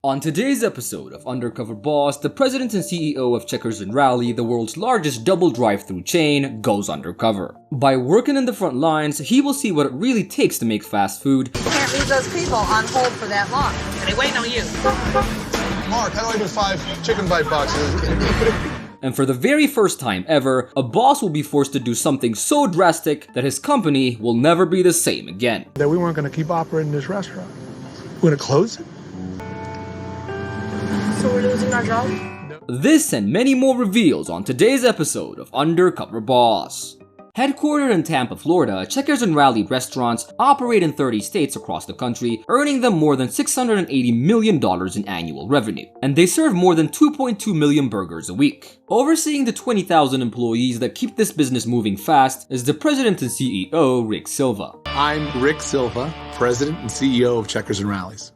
On today's episode of Undercover Boss, the president and CEO of Checkers and Rally, the world's largest double drive-thru chain, goes undercover. By working in the front lines, he will see what it really takes to make fast food. You can't leave those people on hold for that long. They waiting on you. Mark, how do I do 5 chicken bite boxes? And for the very first time ever, a boss will be forced to do something so drastic that his company will never be the same again. That we weren't going to keep operating this restaurant. We're going to close it. So we're losing our job? This and many more reveals on today's episode of Undercover Boss. Headquartered in Tampa, Florida, Checkers and Rally restaurants operate in 30 states across the country, earning them more than $680 million in annual revenue. And they serve more than 2.2 million burgers a week. Overseeing the 20,000 employees that keep this business moving fast is the president and CEO, Rick Silva. I'm Rick Silva, president and CEO of Checkers and Rallies.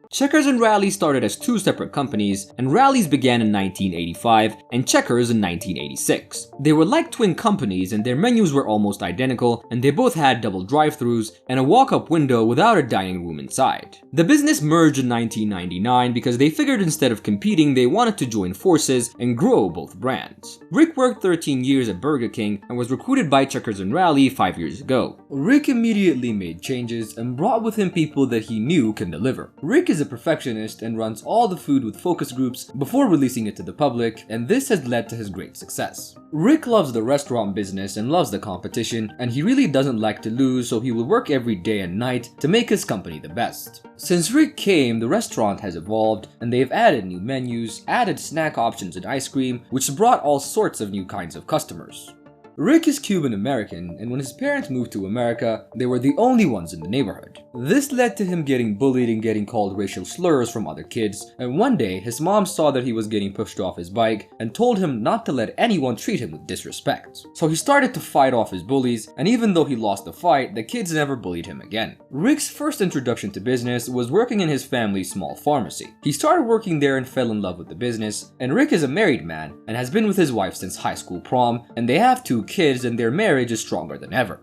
Checkers and Rally started as two separate companies, and Rally's began in 1985 and Checkers in 1986. They were like twin companies and their menus were almost identical, and they both had double drive-thrus and a walk-up window without a dining room inside. The business merged in 1999 because they figured instead of competing, they wanted to join forces and grow both brands. Rick worked 13 years at Burger King and was recruited by Checkers and Rally 5 years ago. Rick immediately made changes and brought with him people that he knew can deliver. Rick is a perfectionist and runs all the food with focus groups before releasing it to the public, and this has led to his great success. Rick loves the restaurant business and loves the competition, and he really doesn't like to lose, so he will work every day and night to make his company the best. Since Rick came, the restaurant has evolved, and they've added new menus, added snack options and ice cream, which brought all sorts of new kinds of customers. Rick is Cuban American, and when his parents moved to America, they were the only ones in the neighborhood. This led to him getting bullied and getting called racial slurs from other kids, and one day his mom saw that he was getting pushed off his bike and told him not to let anyone treat him with disrespect. So he started to fight off his bullies, and even though he lost the fight, the kids never bullied him again. Rick's first introduction to business was working in his family's small pharmacy. He started working there and fell in love with the business, and Rick is a married man and has been with his wife since high school prom, and they have 2 kids and their marriage is stronger than ever.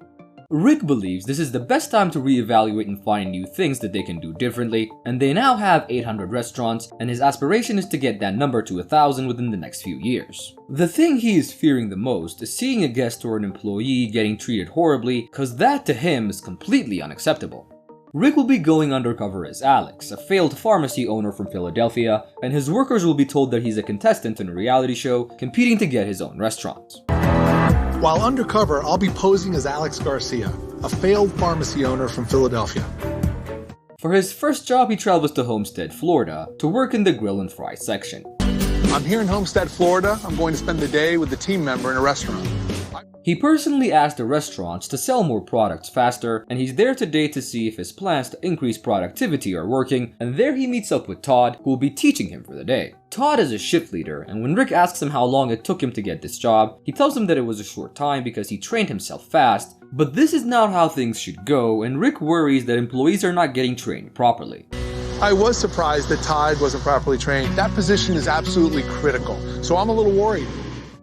Rick believes this is the best time to reevaluate and find new things that they can do differently, and they now have 800 restaurants, and his aspiration is to get that number to 1,000 within the next few years. The thing he is fearing the most is seeing a guest or an employee getting treated horribly, cause that to him is completely unacceptable. Rick will be going undercover as Alex, a failed pharmacy owner from Philadelphia, and his workers will be told that he's a contestant in a reality show competing to get his own restaurant. While undercover, I'll be posing as Alex Garcia, a failed pharmacy owner from Philadelphia. For his first job, he travels to Homestead, Florida to work in the grill and fry section. I'm here in Homestead, Florida. I'm going to spend the day with a team member in a restaurant. He personally asked the restaurants to sell more products faster, and he's there today to see if his plans to increase productivity are working, and there he meets up with Todd, who will be teaching him for the day. Todd is a shift leader, and when Rick asks him how long it took him to get this job, he tells him that it was a short time because he trained himself fast, but this is not how things should go, and Rick worries that employees are not getting trained properly. I was surprised that Todd wasn't properly trained. That position is absolutely critical, so I'm a little worried.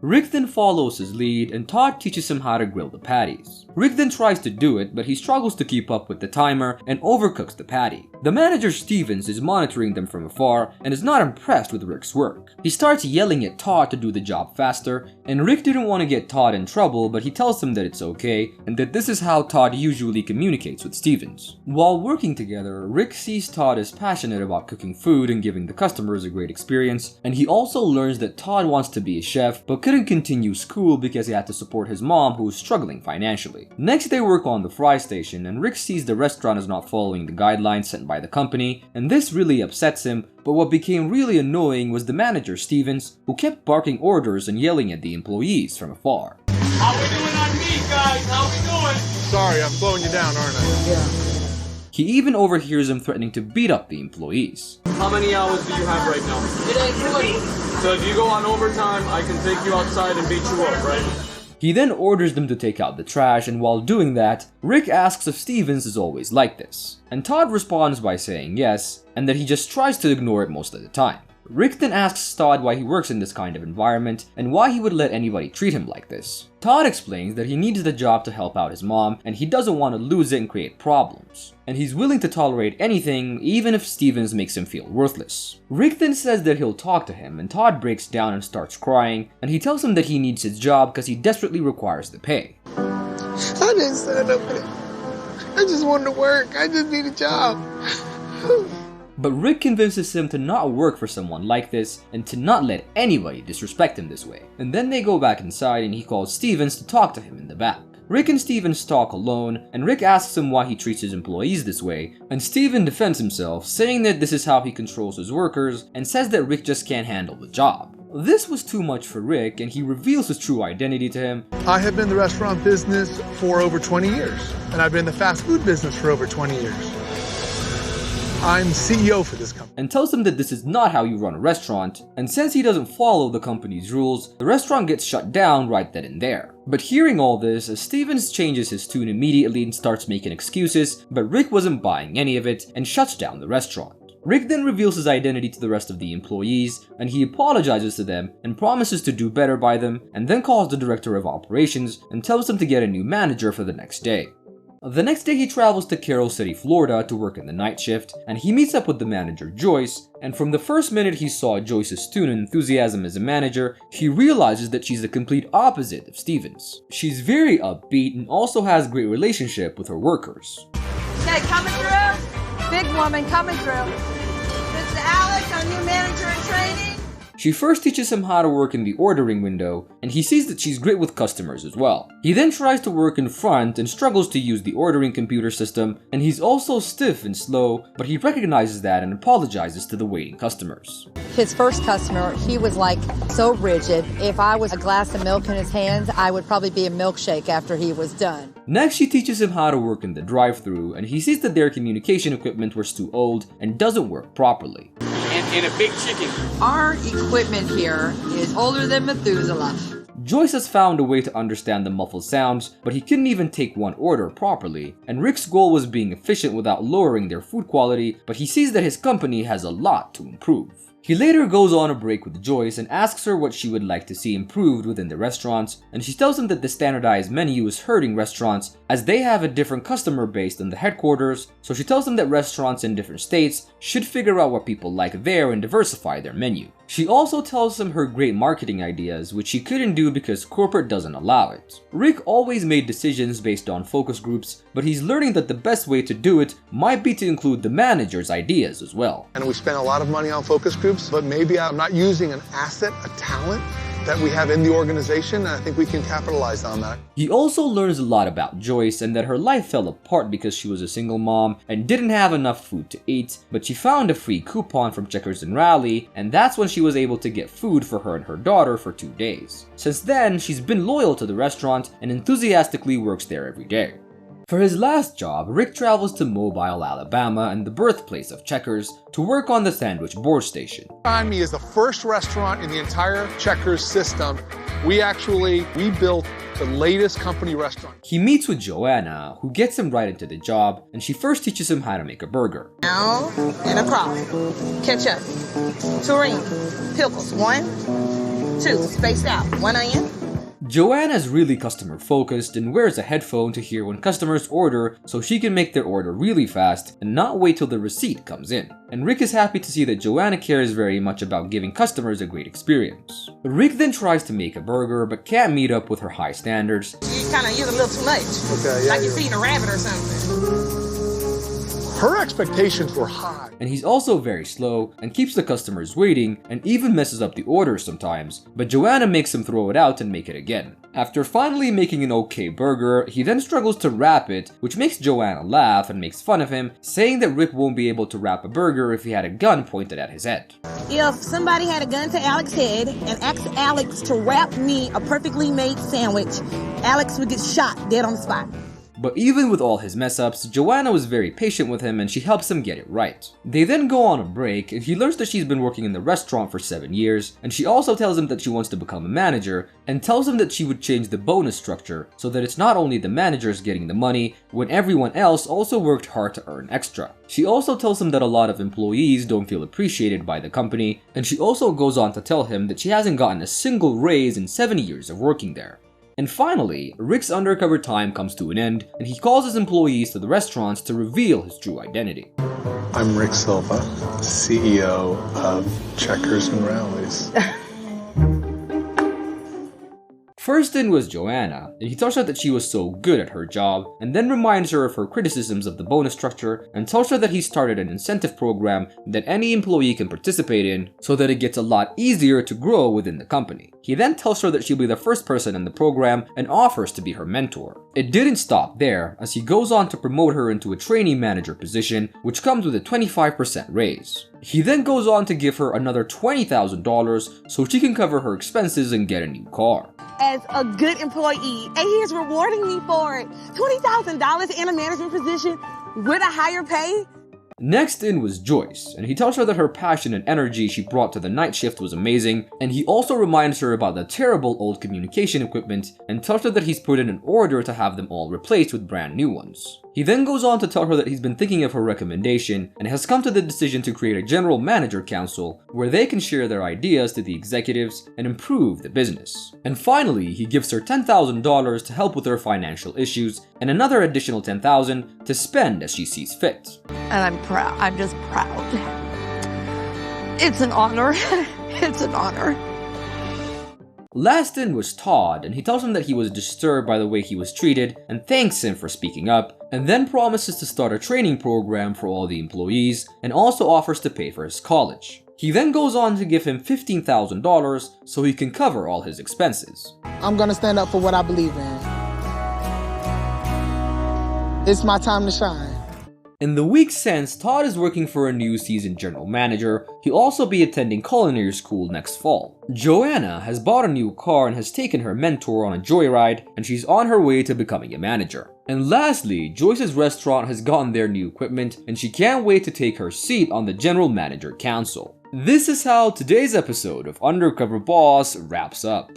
Rick then follows his lead, and Todd teaches him how to grill the patties. Rick then tries to do it, but he struggles to keep up with the timer and overcooks the patty. The manager Stevens is monitoring them from afar and is not impressed with Rick's work. He starts yelling at Todd to do the job faster, and Rick didn't want to get Todd in trouble, but he tells him that it's okay and that this is how Todd usually communicates with Stevens. While working together, Rick sees Todd is passionate about cooking food and giving the customers a great experience, and he also learns that Todd wants to be a chef but couldn't continue school because he had to support his mom who was struggling financially. Next, they work on the fry station, and Rick sees the restaurant is not following the guidelines set by the company, and this really upsets him, but what became really annoying was the manager Stevens, who kept barking orders and yelling at the employees from afar. How we doing on meat, guys? How we doing? Sorry, I'm slowing you down, aren't I? Yeah. He even overhears him threatening to beat up the employees. How many hours do you have right now? It ain't 20. So if you go on overtime, I can take you outside and beat you up, right? He then orders them to take out the trash, and while doing that, Rick asks if Stevens is always like this. And Todd responds by saying yes, and that he just tries to ignore it most of the time. Rick then asks Todd why he works in this kind of environment and why he would let anybody treat him like this. Todd explains that he needs the job to help out his mom and he doesn't want to lose it and create problems. And he's willing to tolerate anything even if Stevens makes him feel worthless. Rick then says that he'll talk to him and Todd breaks down and starts crying, and he tells him that he needs his job because he desperately requires the pay. I didn't sign up for it. I just wanted to work. I just need a job. But Rick convinces him to not work for someone like this and to not let anybody disrespect him this way. And then they go back inside and he calls Stevens to talk to him in the back. Rick and Stevens talk alone, and Rick asks him why he treats his employees this way, and Steven defends himself, saying that this is how he controls his workers, and says that Rick just can't handle the job. This was too much for Rick, and he reveals his true identity to him. I have been in the restaurant business for over 20 years, and I've been in the fast food business for over 20 years. I'm CEO for this company. And tells him that this is not how you run a restaurant, and since he doesn't follow the company's rules, the restaurant gets shut down right then and there. But hearing all this, Stevens changes his tune immediately and starts making excuses, but Rick wasn't buying any of it and shuts down the restaurant. Rick then reveals his identity to the rest of the employees, and he apologizes to them and promises to do better by them, and then calls the director of operations and tells them to get a new manager for the next day. The next day he travels to Carroll City, Florida to work in the night shift, and he meets up with the manager Joyce, and from the first minute he saw Joyce's tune and enthusiasm as a manager, he realizes that she's the complete opposite of Stevens. She's very upbeat and also has a great relationship with her workers. Okay, coming through. Big woman coming through. Mr. Alex, our new manager in training. She first teaches him how to work in the ordering window, and he sees that she's great with customers as well. He then tries to work in front and struggles to use the ordering computer system, and he's also stiff and slow, but he recognizes that and apologizes to the waiting customers. His first customer, he was like so rigid. If I was a glass of milk in his hands, I would probably be a milkshake after he was done. Next, she teaches him how to work in the drive-thru, and he sees that their communication equipment was too old and doesn't work properly. And a big chicken. Our equipment here is older than Methuselah. Joyce has found a way to understand the muffled sounds, but he couldn't even take one order properly, and Rick's goal was being efficient without lowering their food quality, but he sees that his company has a lot to improve. He later goes on a break with Joyce and asks her what she would like to see improved within the restaurants, and she tells him that the standardized menu is hurting restaurants as they have a different customer base than the headquarters, so she tells him that restaurants in different states should figure out what people like there and diversify their menu. She also tells him her great marketing ideas, which she couldn't do because corporate doesn't allow it. Rick always made decisions based on focus groups, but he's learning that the best way to do it might be to include the manager's ideas as well. And we spend a lot of money on focus groups, but maybe I'm not using an asset, a talent that we have in the organization, and I think we can capitalize on that. He also learns a lot about Joyce and that her life fell apart because she was a single mom and didn't have enough food to eat, but she found a free coupon from Checkers and Rally, and that's when she was able to get food for her and her daughter for 2 days. Since then, she's been loyal to the restaurant and enthusiastically works there every day. For his last job, Rick travels to Mobile, Alabama, and the birthplace of Checkers, to work on the sandwich board station. Behind me is the first restaurant in the entire Checkers system. We built the latest company restaurant. He meets with Joanna, who gets him right into the job, and she first teaches him how to make a burger. Now, and a crawl. Ketchup. Tureen. Pickles. 1, 2. Spaced out. 1 onion. Joanna's really customer focused and wears a headphone to hear when customers order so she can make their order really fast and not wait till the receipt comes in. And Rick is happy to see that Joanna cares very much about giving customers a great experience. Rick then tries to make a burger but can't meet up with her high standards. You kind of use a little too much. Okay, yeah, like you're feeding a rabbit or something. Her expectations were high. And he's also very slow and keeps the customers waiting and even messes up the orders sometimes, but Joanna makes him throw it out and make it again. After finally making an okay burger, he then struggles to wrap it, which makes Joanna laugh and makes fun of him, saying that Rick won't be able to wrap a burger if he had a gun pointed at his head. If somebody had a gun to Alex's head and asked Alex to wrap me a perfectly made sandwich, Alex would get shot dead on the spot. But even with all his mess-ups, Joanna was very patient with him and she helps him get it right. They then go on a break and he learns that she's been working in the restaurant for 7 years, and she also tells him that she wants to become a manager and tells him that she would change the bonus structure so that it's not only the managers getting the money when everyone else also worked hard to earn extra. She also tells him that a lot of employees don't feel appreciated by the company, and she also goes on to tell him that she hasn't gotten a single raise in 7 years of working there. And finally, Rick's undercover time comes to an end, and he calls his employees to the restaurants to reveal his true identity. I'm Rick Silva, CEO of Checkers and Rallies. First in was Joanna, and he tells her that she was so good at her job, and then reminds her of her criticisms of the bonus structure, and tells her that he started an incentive program that any employee can participate in, so that it gets a lot easier to grow within the company. He then tells her that she'll be the first person in the program, and offers to be her mentor. It didn't stop there, as he goes on to promote her into a trainee manager position, which comes with a 25% raise. He then goes on to give her another $20,000 so she can cover her expenses and get a new car. As a good employee, and he is rewarding me for it. $20,000 in a management position with a higher pay. Next in was Joyce, and he tells her that her passion and energy she brought to the night shift was amazing, and he also reminds her about the terrible old communication equipment and tells her that he's put in an order to have them all replaced with brand new ones. He then goes on to tell her that he's been thinking of her recommendation and has come to the decision to create a general manager council where they can share their ideas to the executives and improve the business. And finally, he gives her $10,000 to help with her financial issues and another additional $10,000 to spend as she sees fit. And I'm proud. I'm just proud. It's an honor. It's an honor. Last in was Todd, and he tells him that he was disturbed by the way he was treated and thanks him for speaking up, and then promises to start a training program for all the employees and also offers to pay for his college. He then goes on to give him $15,000 so he can cover all his expenses. I'm gonna stand up for what I believe in. It's my time to shine. In the weeks since, Todd is working for a new season general manager. He'll also be attending culinary school next fall. Joanna has bought a new car and has taken her mentor on a joyride, and she's on her way to becoming a manager. And lastly, Joyce's restaurant has gotten their new equipment, and she can't wait to take her seat on the general manager council. This is how today's episode of Undercover Boss wraps up.